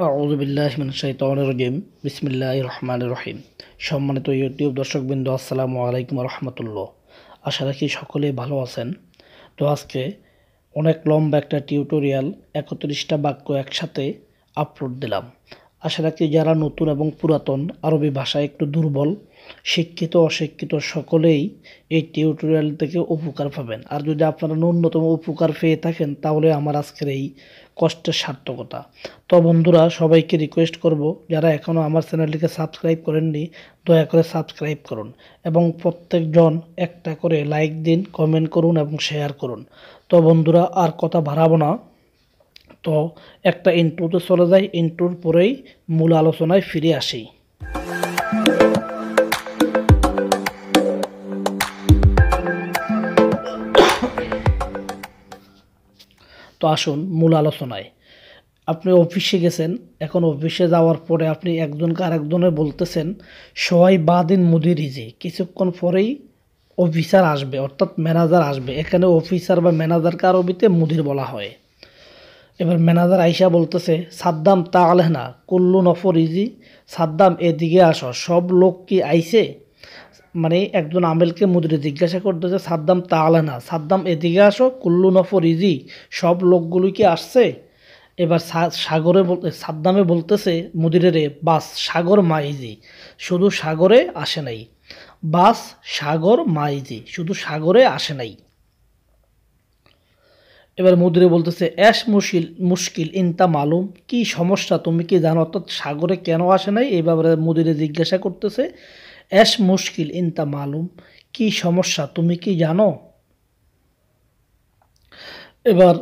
আউযু বিল্লাহি মিনাশ শাইতানির রাজিম বিসমিল্লাহির রহমানির রহিম। সম্মানিত ইউটিউব দর্শকবৃন্দ, আসসালামু আলাইকুম ওয়া রাহমাতুল্লাহ। আশা রাখি সকলেই ভালো আছেন। তো আজকে অনেক লম্বা একটা টিউটোরিয়াল 31টা বাক্য একসাথে আপলোড দিলাম। আশা রাখি যারা নতুন এবং পুরাতন আরবি ভাষায় একটু দুর্বল, শিক্ষিত অশিক্ষিত সকলেই এই টিউটোরিয়াল থেকে উপকার পাবেন। আর যদি আপনারা ন্যূনতম উপকার পেয়ে থাকেন তাহলে আমার আজকের এই কষ্টের সার্থকতা। তো বন্ধুরা, সবাইকে রিকোয়েস্ট করব, যারা এখনও আমার চ্যানেলটিকে সাবস্ক্রাইব করেননি দয়া করে সাবস্ক্রাইব করুন এবং প্রত্যেকজন একটা করে লাইক দিন, কমেন্ট করুন এবং শেয়ার করুন। তো বন্ধুরা, আর কথা বাড়াবো না, তো একটা ইন্ট্রোতে চলে যাই। ইন্ট্রোর পরেই মূল আলোচনায় ফিরে আসি। তো আসুন মূল আলোচনায়। আপনি অফিসে গেছেন, এখন অফিসে যাওয়ার পরে আপনি একজনকে আরেকজনের বলতেছেন সবাই বাদিন মুদির ইজি, কিছুক্ষণ পরেই অফিসার আসবে অর্থাৎ ম্যানেজার আসবে। এখানে অফিসার বা ম্যানেজারকে আরবিতে মুদির বলা হয়। এবার ম্যানেজার আইসা বলতেছে সাদ্দাম তা আলহনা কুল্লু নফর ইজি, সাদ্দাম এদিকে আসো, সব লোক কি আইছে? মানে একজন আমেলকে মুদিরে জিজ্ঞাসা করতেছে সাদ্দাম তা আলহনা, সাদ্দাম এদিকে আসো, কুল্লু নফর ইজি, সব লোকগুলো কি আসছে? এবার সাদ্দামে বলতেছে মুদিরে রে, বাস সাগর মাইজি, শুধু সাগরে আসে নাই। বাস সাগর মাইজি, শুধু সাগরে আসে নাই। এবার মুদিরে বলতেছে অ্যাশ মুশকিল ইনতা মালুম, কি সমস্যা তুমি কি জানো? অর্থাৎ সাগরে কেন আসে নাই এই ব্যাপারে মুদিরে জিজ্ঞাসা করতেছে। অ্যাশ মুশকিল ইনতা মালুম, কি সমস্যা তুমি কি জানো? এবার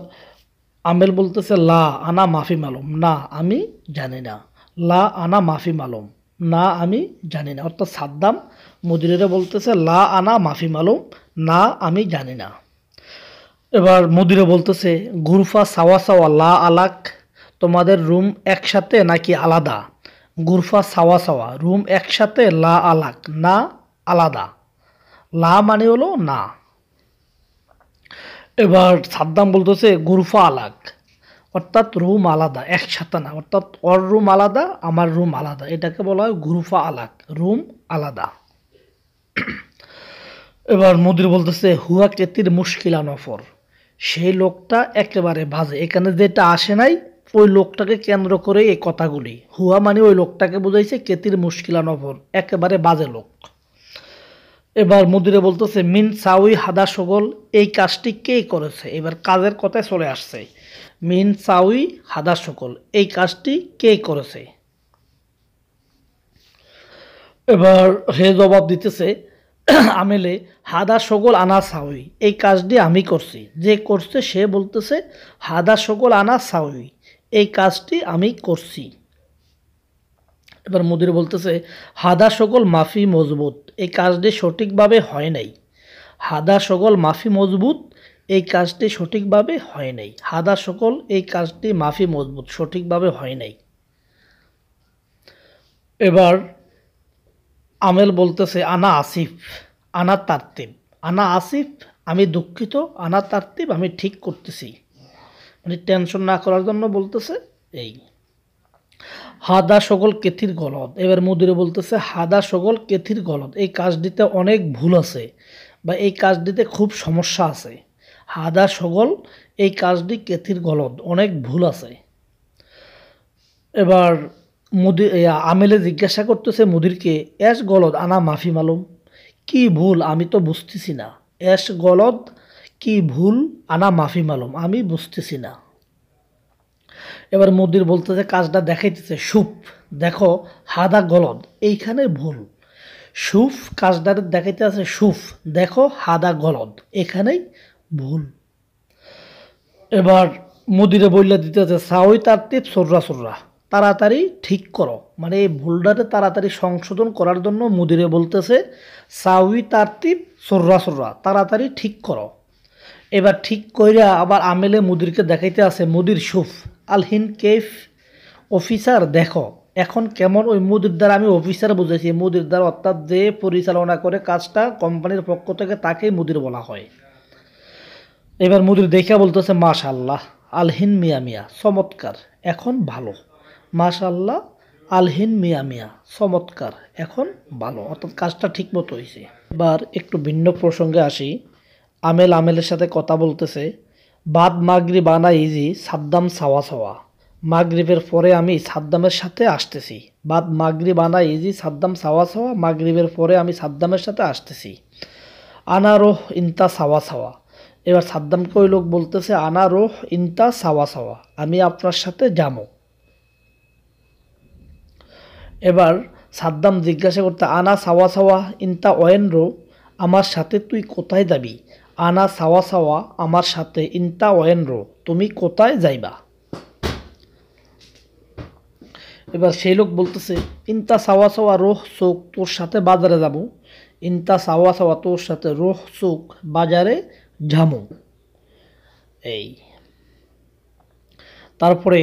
আমেল বলতেছে লা আনা মাফি মালুম, না আমি জানি না। লা আনা মাফি মালুম, না আমি জানি না। অর্থাৎ সাদ্দাম মুদিরে বলতেছে লা আনা মাফি মালুম, না আমি জানি না। এবার মুদিরে বলতেছে গুরফা সাওয়া সাওয়া লা আলাক, তোমাদের রুম একসাথে নাকি আলাদা? গুরফা সাওয়া সাওয়া, রুম একসাথে, লা আলাক না আলাদা। লা মানে হলো না। এবার সাদ্দাম বলতেছে গুরফা আলাক, অর্থাৎ রুম আলাদা, একসাথে না। অর্থাৎ ওর রুম আলাদা, আমার রুম আলাদা, এটাকে বলা হয় গুরফা আলাক, রুম আলাদা। এবার মুদির বলতেছে হুয়া কেতির মুশকিলা নফর, সেই লোকটা একেবারে বাজে। এখানে যেটা আসে নাই ওই লোকটাকে কেন্দ্র করে এই কথাগুলি। হুয়া মানে ওই লোকটাকে বুঝাইছে, কেতির মুশকিলা নফর একেবারে বাজে লোক। এবার মুদিরে বলতেছে মিন সাউই হাদা সগল, এই কাজটি কে করেছে? এবার কাজের কথায় চলে আসছে। মিন সাউই হাদা সকল, এই কাজটি কে করেছে? এবার হে জবাব দিতেছে আমেলে হাদা সকল আনা সাউই, এই কাজটি আমি করছি। যে করছে সে বলতেছে হাদা সকল আনা সাউই, এই কাজটি আমি করছি। এবার মুদির বলতেছে হাদা সকল মাফি মজবুত, এই কাজটি সঠিকভাবে হয় নাই। হাদা সকল মাফি মজবুত, এই কাজটি সঠিকভাবে হয় নাই। হাদা সকল, এই কাজটি মাফি মজবুত, সঠিকভাবে হয় নাই। এবার আমেল বলতেছে আনা আসিফ, আনা তারতিব, আনা আসিফ আমি দুঃখিত, আনা তারতিব আমি ঠিক করতেছি, মানে টেনশন না করার জন্য বলতেছে এই। হাদা সকল কেথির গলদ, এবার মুদিরে বলতেছে হাদা সকল কেথির গলদ, এই কাজটিতে অনেক ভুল আছে বা এই কাজটিতে খুব সমস্যা আছে। হাদা সকল, এই কাজটি কেথির গলদ, অনেক ভুল আছে। এবার আমেলে জিজ্ঞাসা করতেছে মুদিরকে এস গলদ আনা মাফি মালুম, কি ভুল আমি তো বুঝতেছি না। এস গলদ, কি ভুল, আনা মাফি মালুম আমি বুঝতেছি না। এবার মুদির বলতেছে কাজটা দেখাইতেছে সুফ, দেখো হাদা গলদ, এইখানে ভুল। সুফ কাজটা দেখাইতে আছে, সুফ দেখো হাদা গলদ, এখানেই ভুল। এবার মুদিরে বইলা দিতে আছে সাউই তারতিব সোররা সোররা, তাড়াতাড়ি ঠিক করো, মানে এই ভুলটাতে তাড়াতাড়ি সংশোধন করার জন্য মুদিরে বলতেছে সাউই তারতিব সোররা সোররা, তাড়াতাড়ি ঠিক করো। এবার ঠিক কইরা আবার আমেলে মুদিরকে দেখাইতে আছে মুদির সুফ আলহিন কেফ, অফিসার দেখো এখন কেমন। ওই মুদির দ্বারা আমি অফিসার বুঝেছি, মুদির দ্বারা অর্থাৎ যে পরিচালনা করে কাজটা কোম্পানির পক্ষ থেকে তাকেই মুদির বলা হয়। এবার মুদির দেখা বলতেছে মাশাআল্লাহ, আলহিন মিয়া মিয়া চমৎকার, এখন ভালো। মাশাআল্লাহ, আলহিন মিয়া মিয়া, চমৎকার, এখন ভালো, অর্থাৎ কাজটা ঠিক মতো হয়েছে। এবার একটু ভিন্ন প্রসঙ্গে আসি। আমেল আমেলের সাথে কথা বলতেছে, বাদ মাগরিব আনা ইজি, সাদ্দাম সাওয়া সাওয়া। মাগরিবের পরে আমি সাদ্দামের সাথে আসতেছি। বাদ মাগরিব আনা ইজি, সাদ্দাম সাওয়া সাওয়া। মাগরিবের পরে আমি সাদ্দামের সাথে আসতেছি। আনা রোহ ইনতা সাওয়া সাওয়া। এবার সাদ্দামকে ওই লোক বলতেছে, আনা রোহ ইনতা সাওয়া সাওয়া, আমি আপনার সাথে যাবো। এবার সাদ্দাম জিজ্ঞাসা করতে, আনা সাওয়া সাওয়া ইনতা ওয়েনরো, আমার সাথে তুই কোথায় যাবি? আনা সাওয়া সাওয়া, আমার সাথে, ইনতা ওয়েনরো, তুমি কোথায় যাইবা? এবার সেই লোক বলতেছে, ইনতা সাওয়া সাওয়া রোহ চোখ, তোর সাথে বাজারে যাব। ইনতা সাওয়া সাওয়া, তোর সাথে, রোহ চোখ, বাজারে যাবো। এই তারপরে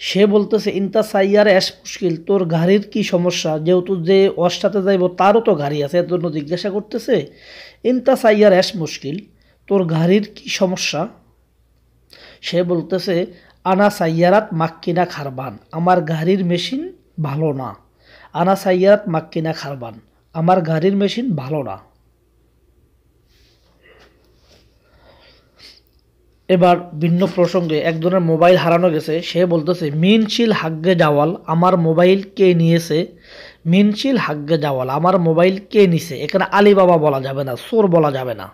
সে বলতেছে, ইনতা সাইয়ার অ্যাশ মুশকিল, তোর গাড়ির কি সমস্যা? যেহেতু যে ওর সাথে যাইব তারও তো গাড়ি আছে, এর জন্য জিজ্ঞাসা করতেছে, ইনতা সাইয়ার অ্যাশ মুশকিল, তোর গাড়ির কি সমস্যা? সে বলতেছে, আনা সাইয়ারাত মাক্কিনা খারবান, আমার গাড়ির মেশিন ভালো না। আনা সাইয়ারাত মাক্কিনা খারবান, আমার গাড়ির মেশিন ভালো না। এবার ভিন্ন প্রসঙ্গে, একজনের মোবাইল হারানো গেছে, সে বলতেছে, মিনশিল হাগ্গে জাওয়াল, আমার মোবাইল কে নিয়েছে? মিনশিল হাগ্গে জাওয়াল, আমার মোবাইল কে নিছে? এখানে আলিবাবা বলা যাবে না, চোর বলা যাবে না।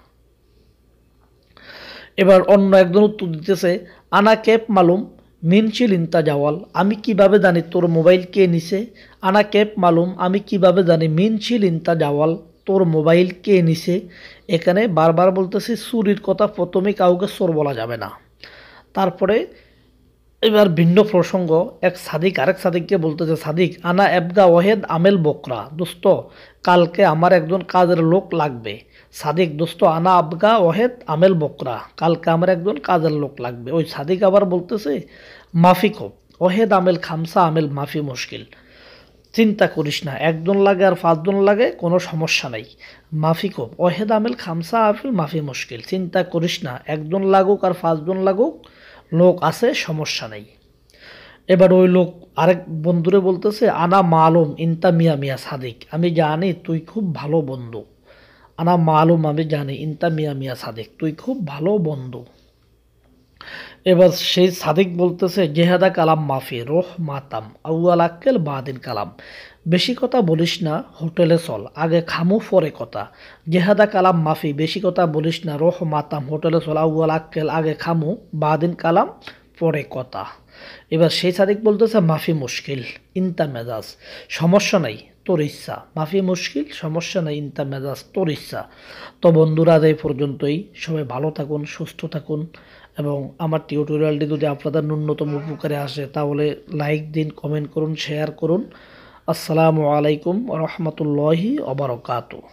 এবার অন্য একজন উত্তর দিতেছে, আনা কেপ মালুম মিনশিল ইনতা জাওয়াল, আমি কিভাবে জানি তোর মোবাইল কে নিছে? আনা কেপ মালুম, আমি কিভাবে জানি মিনশিল ইনতা জাওয়াল, তোর মোবাইল কে নিছে? এখানে বারবার বলতেছি চুরির কথা, প্রথমে কাউকে চোর বলা যাবে না। তারপরে এবার ভিন্ন প্রসঙ্গ, এক সাদিক আরেক সাদিককে বলতেছে, সাদিক আনা এবগা ওয়াহেদ আমেল বকরা, দোস্ত কালকে আমার একজন কাজের লোক লাগবে। সাদিক, দোস্ত আনা আবগা ওয়াহেদ আমেল বকরা, কালকে আমার একজন কাজের লোক লাগবে। ওই সাদিক আবার বলতেছে, মাফি খুব, ওয়াহেদ আমেল খামসা আমেল মাফি মুশকিল, চিন্তা করিস না, একজন লাগে আর পাঁচজন লাগে কোনো সমস্যা নাই। মাফি খুব, ওয়াহেদ আমেল খামসা আমেল মাফি মুশকিল, চিন্তা করিস না, একজন লাগুক আর পাঁচজন লাগুক, লোক আছে, সমস্যা নেই। এবার ওই লোক আরেক বন্ধুরে বলতেছে, আনা মালুম ইনতা মিয়া মিয়া সাদিক, আমি জানি তুই খুব ভালো বন্ধু। আনা মালুম, আমি জানি, ইনতা মিয়া মিয়া সাদিক, তুই খুব ভালো বন্ধু। এবার সেই সাদিক বলতেছে, জেহাদা কালাম মাফি রোহ মাতাম আউয়াল আক্কেল বাদিন কালাম, বেশি কথা বলিস না, হোটেলে চল, আগে খামু পরে কথা। জেহাদা কালাম মাফি, বেশি কথা বলিস না, রোহ মাতাম, হোটেলে চল, আউয়াল আক্কেল, আগে খামু, বাদিন কালাম, পরে কথা। এবার সেই সাদিক বলতেছে, মাফি মুশকিল ইনতা মেজাজ, সমস্যা নাই, তোর ইচ্ছা। মাফি মুশকিল, সমস্যা নাই, ইনতা মেজাজ, তোর ইচ্ছা। তো বন্ধুরা, আজ এই পর্যন্তই। সবাই ভালো থাকুন, সুস্থ থাকুন, এবং আমার টিউটোরিয়ালটি যদি আপনাদের ন্যূনতম উপকারে আসে তাহলে লাইক দিন, কমেন্ট করুন, শেয়ার করুন। আসসালামু আলাইকুম ওয়া রাহমাতুল্লাহি ওয়া বারাকাতুহু।